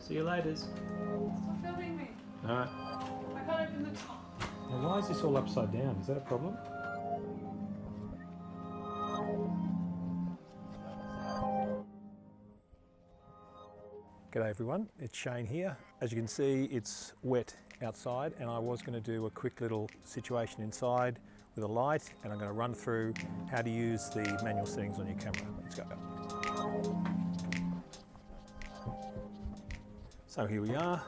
See you later. Stop filming me. Alright. I can't open the top. Now why is this all upside down? Is that a problem? G'day everyone, it's Shane here. As you can see, it's wet outside and I was going to do a quick little situation inside with a light, and I'm going to run through how to use the manual settings on your camera. Let's go. So here we are.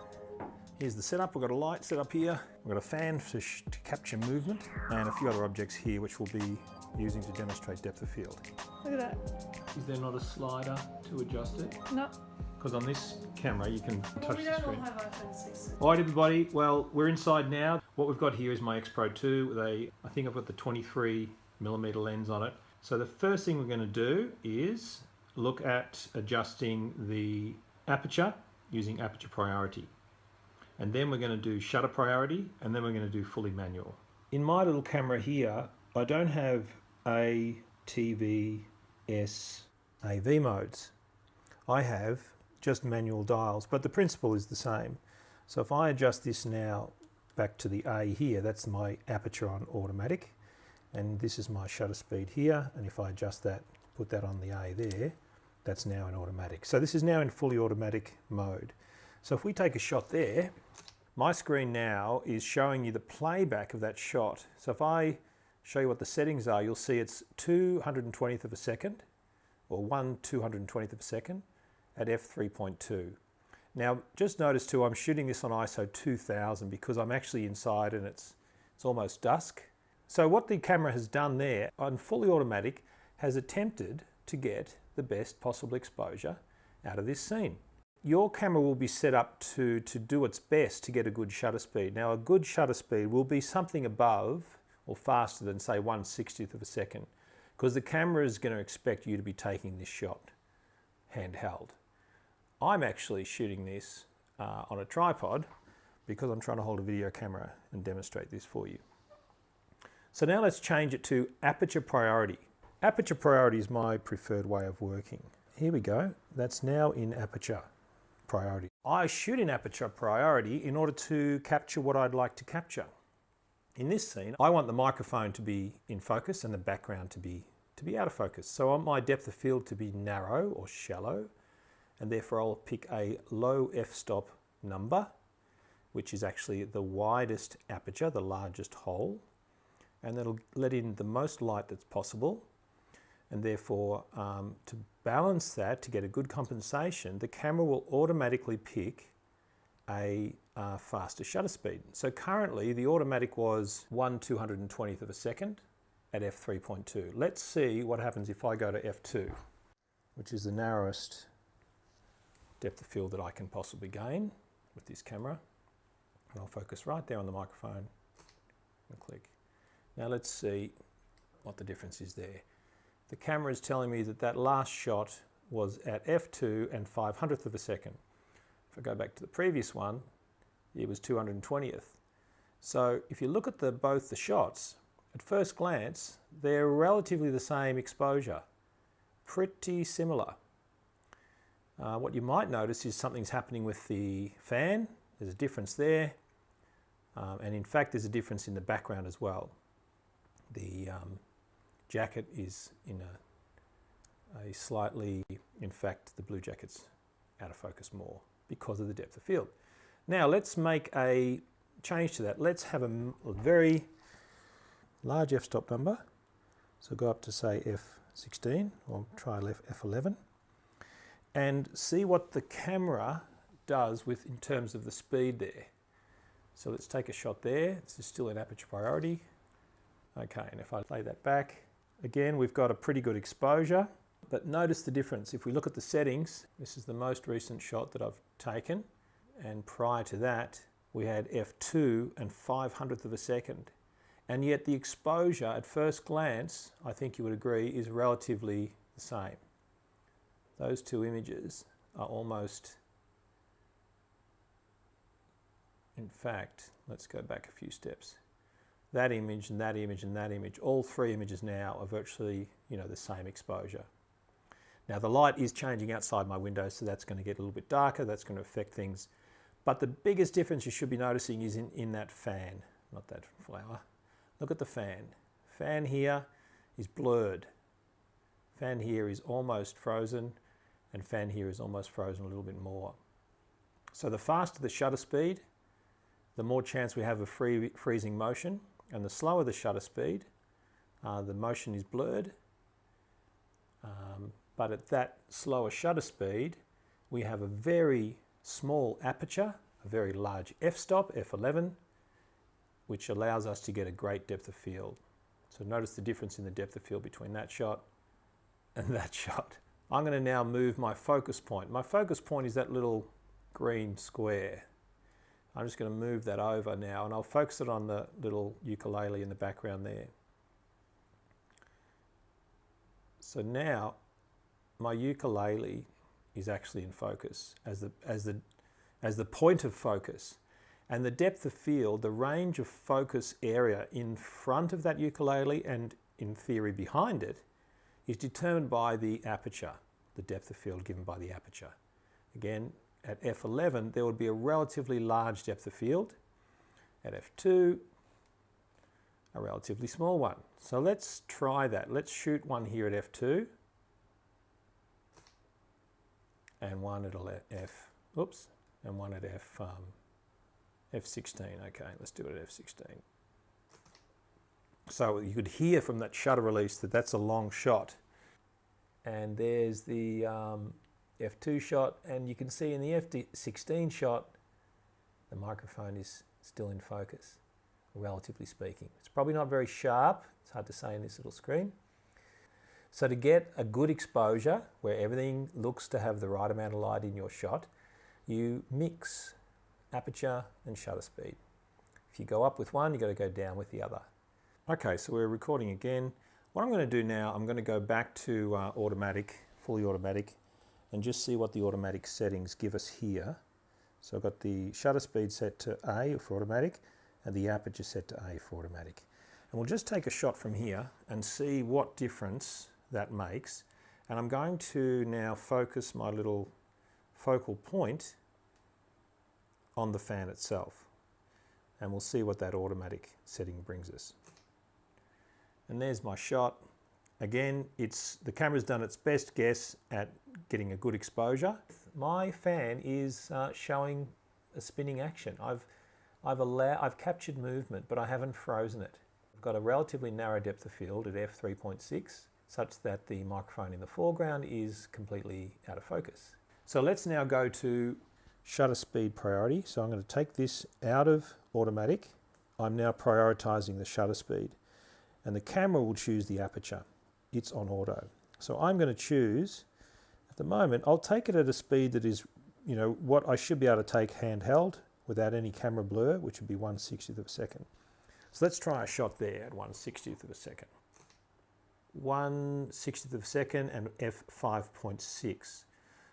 Here's the setup. We've got a light set up here. We've got a fan to capture movement and a few other objects here which we'll be using to demonstrate depth of field. Look at that. Is there not a slider to adjust it? No. Because on this camera you can touch We the don't screen. all have iPhone 6. Alright everybody, well we're inside now. What we've got here is my X Pro 2 with I think I've got the 23mm lens on it. So the first thing we're going to do is look at adjusting the aperture using aperture priority. And then we're going to do shutter priority, and then we're going to do fully manual. In my little camera here, I don't have A, TV, S, AV modes. I have just manual dials, but the principle is the same. So if I adjust this now back to the A here, that's my aperture on automatic, and this is my shutter speed here, and if I adjust that, put that on the A there, that's now in automatic. So this is now in fully automatic mode. So if we take a shot there, my screen now is showing you the playback of that shot. So if I show you what the settings are, you'll see it's 220th of a second, or 1/220th of a second at f3.2. Now just notice too, I'm shooting this on ISO 2000 because I'm actually inside and it's almost dusk. So what the camera has done there on fully automatic has attempted to get the best possible exposure out of this scene. Your camera will be set up to do its best to get a good shutter speed. Now a good shutter speed will be something above or faster than say 1/60th of a second, because the camera is going to expect you to be taking this shot handheld. I'm actually shooting this on a tripod because I'm trying to hold a video camera and demonstrate this for you. So now let's change it to aperture priority. Aperture priority is my preferred way of working. Here we go, that's now in aperture priority. I shoot in aperture priority in order to capture what I'd like to capture. In this scene, I want the microphone to be in focus and the background to be out of focus. So I want my depth of field to be narrow or shallow, and therefore I'll pick a low f-stop number, which is actually the widest aperture, the largest hole, and that'll let in the most light that's possible. And therefore, to balance that, to get a good compensation, the camera will automatically pick a faster shutter speed. So currently the automatic was 1/220th of a second at f3.2. Let's see what happens if I go to f2, which is the narrowest depth of field that I can possibly gain with this camera. And I'll focus right there on the microphone and click. Now let's see what the difference is there. The camera is telling me that that last shot was at f2 and 500th of a second. If I go back to the previous one, it was 220th. So if you look at both the shots, at first glance, they're relatively the same exposure, pretty similar. What you might notice is something's happening with the fan. There's a difference there, and in fact there's a difference in the background as well. The jacket is in a slightly, in fact the blue jacket's out of focus more because of the depth of field. Now let's make a change to that. Let's have a very large f-stop number. So go up to say f16 or try f11 and see what the camera does in terms of the speed there. So let's take a shot there. This is still in aperture priority. Okay, and if I play that back, again, we've got a pretty good exposure, but notice the difference. If we look at the settings, this is the most recent shot that I've taken, and prior to that, we had f2 and 500th of a second. And yet the exposure at first glance, I think you would agree, is relatively the same. Those two images are almost, in fact, let's go back a few steps. That image and that image and that image, all three images now are virtually, the same exposure. Now the light is changing outside my window, so that's going to get a little bit darker. That's going to affect things. But the biggest difference you should be noticing is in that fan, not that flower. Look at the fan. Fan here is blurred. Fan here is almost frozen, and fan here is almost frozen a little bit more. So the faster the shutter speed, the more chance we have of freezing motion, and the slower the shutter speed, the motion is blurred. But at that slower shutter speed, we have a very small aperture, a very large f-stop, f11, which allows us to get a great depth of field. So notice the difference in the depth of field between that shot and that shot. I'm going to now move my focus point. My focus point is that little green square. I'm just going to move that over now, and I'll focus it on the little ukulele in the background there. So now my ukulele is actually in focus as the point of focus, and the depth of field, the range of focus area in front of that ukulele and in theory behind it, is determined by the aperture, the depth of field given by the aperture. Again, at f11 there would be a relatively large depth of field. At f2, a relatively small one. So let's try that. Let's shoot one here at f2 and one at and one at f16. Okay, let's do it at f16. So you could hear from that shutter release that that's a long shot. And there's the f2 shot, and you can see in the f16 shot the microphone is still in focus, relatively speaking. It's probably not very sharp, it's hard to say in this little screen. So to get a good exposure where everything looks to have the right amount of light in your shot, you mix aperture and shutter speed. If you go up with one, you've got to go down with the other. Okay, so we're recording again. What I'm going to do now, I'm going to go back to automatic, fully automatic, and just see what the automatic settings give us here. So I've got the shutter speed set to A for automatic, and the aperture set to A for automatic. And we'll just take a shot from here and see what difference that makes. And I'm going to now focus my little focal point on the fan itself. And we'll see what that automatic setting brings us. And there's my shot. Again, the camera's done its best guess at getting a good exposure. My fan is showing a spinning action. I've captured movement, but I haven't frozen it. I've got a relatively narrow depth of field at f3.6, such that the microphone in the foreground is completely out of focus. So let's now go to shutter speed priority. So I'm going to take this out of automatic. I'm now prioritizing the shutter speed, and the camera will choose the aperture. It's on auto. So I'm going to choose, at the moment, I'll take it at a speed that is, what I should be able to take handheld without any camera blur, which would be 1/60th of a second. So let's try a shot there at 1/60th of a second. 1/60th of a second and f5.6.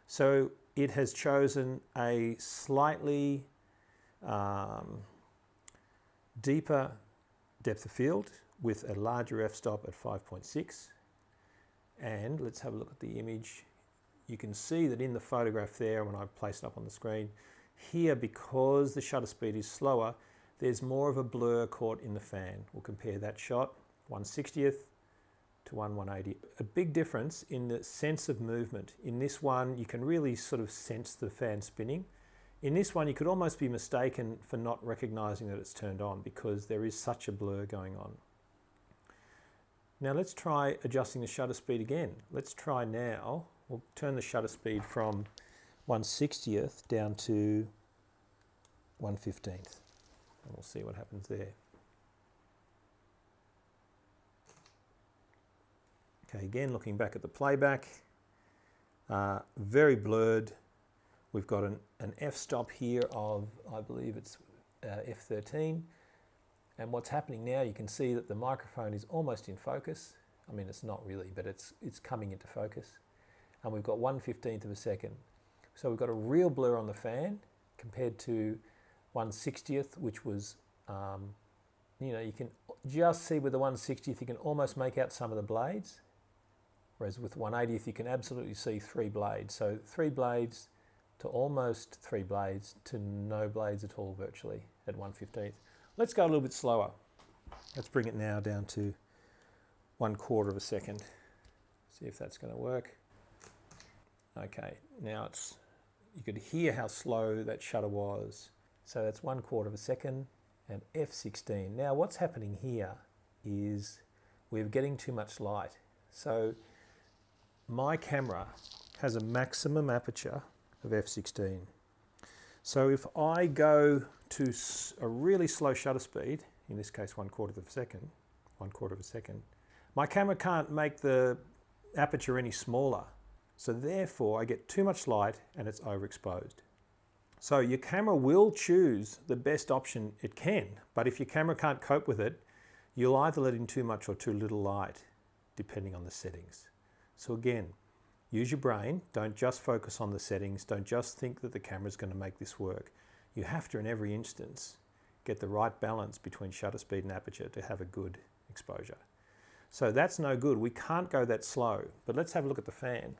So it has chosen a slightly deeper depth of field with a larger f-stop at 5.6. And let's have a look at the image. You can see that in the photograph there, when I place it up on the screen, here, because the shutter speed is slower, there's more of a blur caught in the fan. We'll compare that shot, 1/60th to 1/180th. A big difference in the sense of movement. In this one, you can really sort of sense the fan spinning. In this one, you could almost be mistaken for not recognizing that it's turned on because there is such a blur going on. Now let's try adjusting the shutter speed again. Let's try now, we'll turn the shutter speed from 1/60th down to 1/15th. And we'll see what happens there. Okay, again, looking back at the playback, very blurred. We've got an f-stop here of, I believe it's f13. And what's happening now, you can see that the microphone is almost in focus. I mean, it's not really, but it's coming into focus. And we've got 1/15th of a second. So we've got a real blur on the fan compared to 1/60th, which was, you can just see with the 1/60th, you can almost make out some of the blades. Whereas with 1/80th, you can absolutely see 3 blades. So 3 blades to almost 3 blades to no blades at all virtually at 1/15th. Let's go a little bit slower. Let's bring it now down to 1/4 of a second. See if that's going to work. Okay, now you could hear how slow that shutter was. So that's 1/4 of a second and f16. Now what's happening here is we're getting too much light. So my camera has a maximum aperture of f16. So if I go to a really slow shutter speed, in this case 1/4 of a second, my camera can't make the aperture any smaller. So therefore I get too much light and it's overexposed. So your camera will choose the best option it can, but if your camera can't cope with it, you'll either let in too much or too little light, depending on the settings. So again, use your brain, don't just focus on the settings, don't just think that the camera's going to make this work. You have to, in every instance, get the right balance between shutter speed and aperture to have a good exposure. So that's no good, we can't go that slow, but let's have a look at the fan.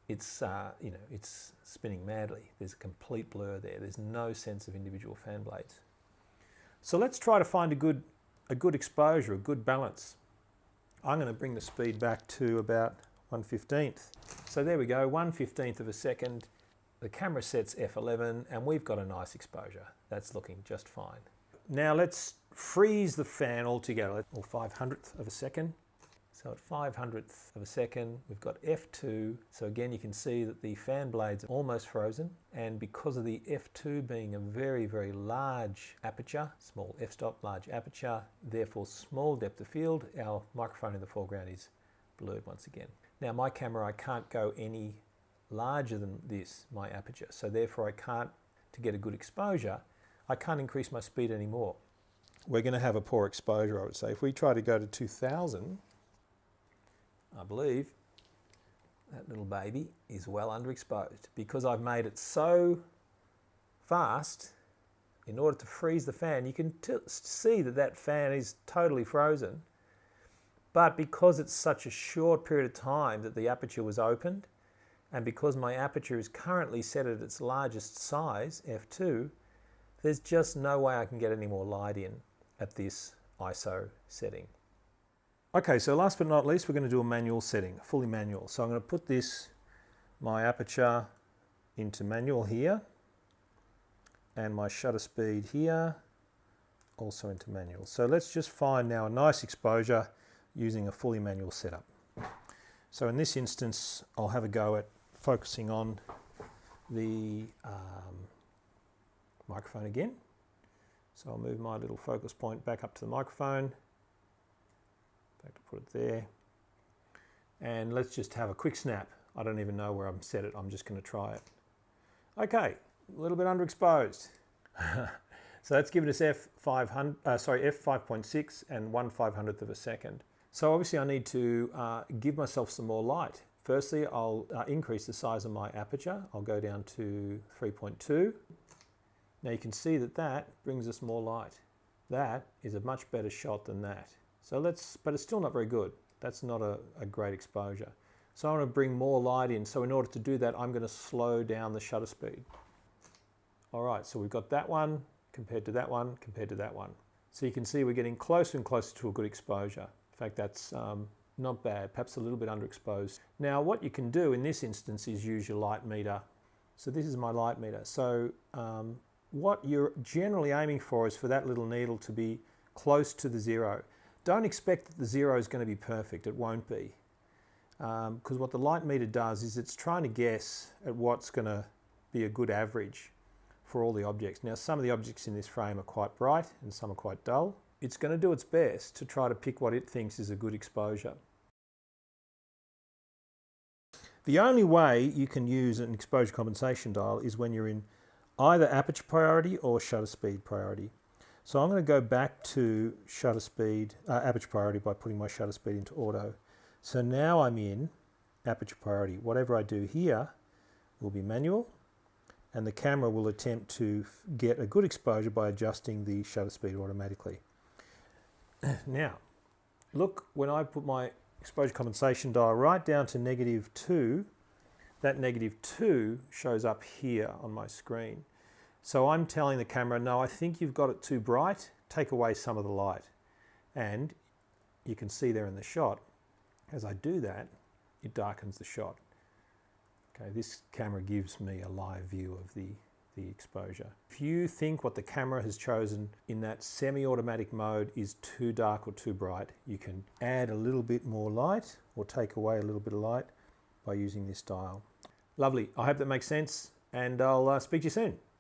It's, it's spinning madly. There's a complete blur there. There's no sense of individual fan blades. So let's try to find a good exposure, a good balance. I'm going to bring the speed back to about 1/15th. So there we go, 1/15th of a second. The camera sets f11 and we've got a nice exposure. That's looking just fine. Now let's freeze the fan altogether, or 500th of a second. So at 500th of a second, we've got f2. So again, you can see that the fan blades are almost frozen. And because of the f2 being a very, very large aperture, small f-stop, large aperture, therefore small depth of field, our microphone in the foreground is blurred once again. Now my camera, I can't go any larger than this, my aperture. So therefore I can't, to get a good exposure, I can't increase my speed anymore. We're going to have a poor exposure, I would say. If we try to go to 2000, I believe that little baby is well underexposed because I've made it so fast in order to freeze the fan. You can see that that fan is totally frozen, but because it's such a short period of time that the aperture was opened, and because my aperture is currently set at its largest size, f2, there's just no way I can get any more light in at this ISO setting. Okay, so last but not least, we're going to do a manual setting, fully manual. So I'm going to put my aperture into manual here, and my shutter speed here, also into manual. So let's just find now a nice exposure using a fully manual setup. So in this instance, I'll have a go at focusing on the microphone again. So I'll move my little focus point back up to the microphone. In fact, I'll put it there. And let's just have a quick snap. I don't even know where I'm set it. I'm just going to try it. Okay, a little bit underexposed. So that's given us f5.6 and 1/500th of a second. So obviously I need to give myself some more light. Firstly, I'll increase the size of my aperture. I'll go down to 3.2. Now you can see that that brings us more light. That is a much better shot than that. So but it's still not very good. That's not a great exposure. So I want to bring more light in. So in order to do that, I'm going to slow down the shutter speed. All right, so we've got that one compared to that one compared to that one. So you can see we're getting closer and closer to a good exposure. In fact, that's not bad, perhaps a little bit underexposed. Now what you can do in this instance is use your light meter. So this is my light meter. So what you're generally aiming for is for that little needle to be close to the zero. Don't expect that the zero is going to be perfect, it won't be. Because what the light meter does is it's trying to guess at what's going to be a good average for all the objects. Now some of the objects in this frame are quite bright and some are quite dull. It's going to do its best to try to pick what it thinks is a good exposure. The only way you can use an exposure compensation dial is when you're in either aperture priority or shutter speed priority. So I'm going to go back to shutter speed, aperture priority by putting my shutter speed into auto. So now I'm in aperture priority. Whatever I do here will be manual, and the camera will attempt to get a good exposure by adjusting the shutter speed automatically. Now, look, when I put my exposure compensation dial right down to -2. That -2 shows up here on my screen. So I'm telling the camera, no, I think you've got it too bright, take away some of the light. And you can see there in the shot, as I do that, it darkens the shot. Okay, this camera gives me a live view of the exposure. If you think what the camera has chosen in that semi-automatic mode is too dark or too bright, you can add a little bit more light or take away a little bit of light by using this dial. Lovely. I hope that makes sense, and I'll speak to you soon.